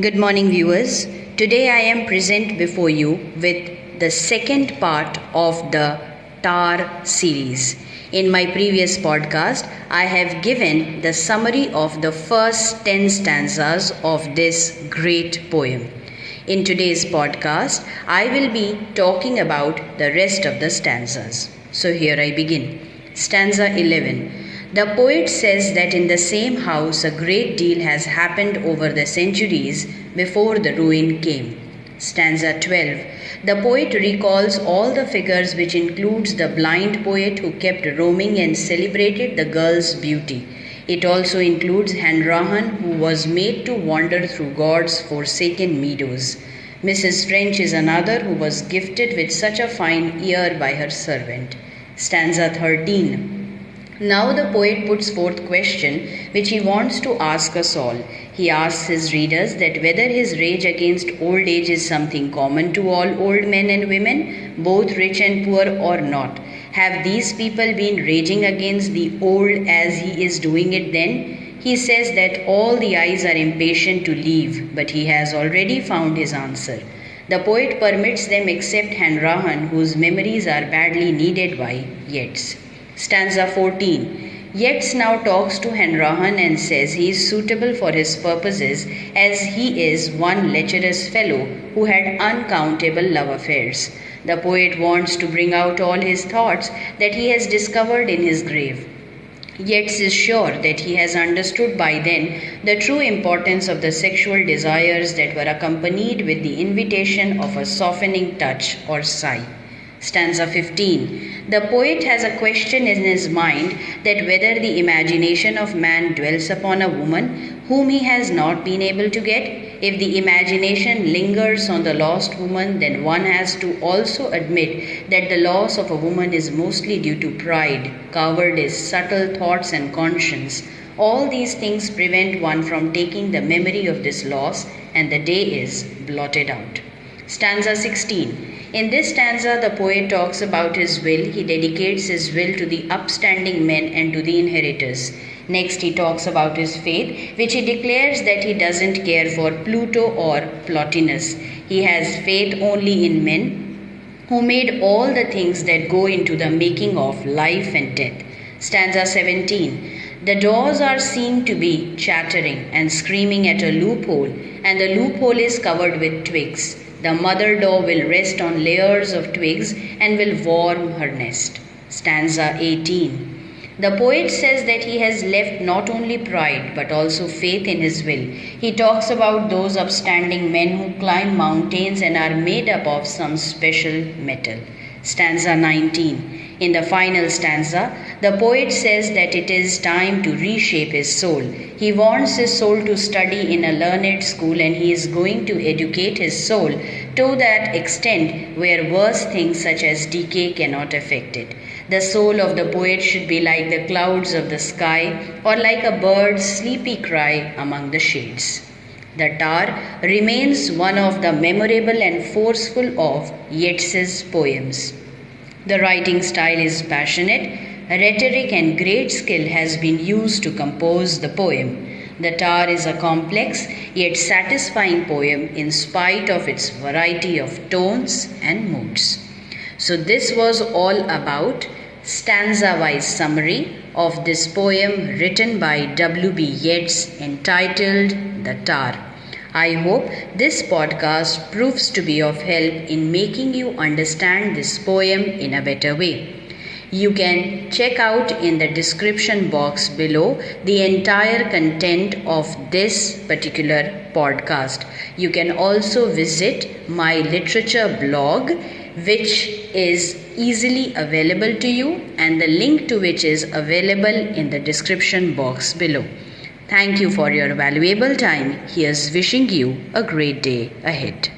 Good morning, viewers. Today I am present before you with the second part of the Tar series. In my previous podcast, I have given the summary of the first 10 stanzas of this great poem. In today's podcast, I will be talking about the rest of the stanzas. So here I begin. Stanza 11. The poet says that in the same house a great deal has happened over the centuries before the ruin came. Stanza 12. The poet recalls all the figures, which includes the blind poet who kept roaming and celebrated the girl's beauty. It also includes Hanrahan, who was made to wander through God's forsaken meadows. Mrs. French is another who was gifted with such a fine ear by her servant. Stanza 13. Now the poet puts forth question which he wants to ask us all. He asks his readers that whether his rage against old age is something common to all old men and women, both rich and poor, or not. Have these people been raging against the old as he is doing it then? He says that all the eyes are impatient to leave, but he has already found his answer. The poet permits them except Hanrahan, whose memories are badly needed by Yeats. Stanza 14. Yeats now talks to Hanrahan and says he is suitable for his purposes, as he is one lecherous fellow who had uncountable love affairs. The poet wants to bring out all his thoughts that he has discovered in his grave. Yeats is sure that he has understood by then the true importance of the sexual desires that were accompanied with the invitation of a softening touch or sigh. Stanza 15. The poet has a question in his mind that whether the imagination of man dwells upon a woman whom he has not been able to get. If the imagination lingers on the lost woman, then one has to also admit that the loss of a woman is mostly due to pride, cowardice, subtle thoughts, and conscience. All these things prevent one from taking the memory of this loss, and the day is blotted out. Stanza 16. In this stanza, the poet talks about his will. He dedicates his will to the upstanding men and to the inheritors. Next, he talks about his faith, which he declares that he doesn't care for Pluto or Plotinus. He has faith only in men who made all the things that go into the making of life and death. Stanza 17. The doors are seen to be chattering and screaming at a loophole, and the loophole is covered with twigs. The mother daw will rest on layers of twigs and will warm her nest. Stanza 18. The poet says that he has left not only pride but also faith in his will. He talks about those upstanding men who climb mountains and are made up of some special metal. Stanza 19. In the final stanza, the poet says that it is time to reshape his soul. He wants his soul to study in a learned school, and he is going to educate his soul to that extent where worse things such as decay cannot affect it. The soul of the poet should be like the clouds of the sky, or like a bird's sleepy cry among the shades. The Tar remains one of the memorable and forceful of Yeats's poems. The writing style is passionate. Rhetoric and great skill has been used to compose the poem. The Tar is a complex yet satisfying poem in spite of its variety of tones and moods. So this was all about stanza-wise summary of this poem written by W.B. Yeats entitled The Tar. I hope this podcast proves to be of help in making you understand this poem in a better way. You can check out in the description box below the entire content of this particular podcast. You can also visit my literature blog, which is easily available to you, and the link to which is available in the description box below. Thank you for your valuable time. Here's wishing you a great day ahead.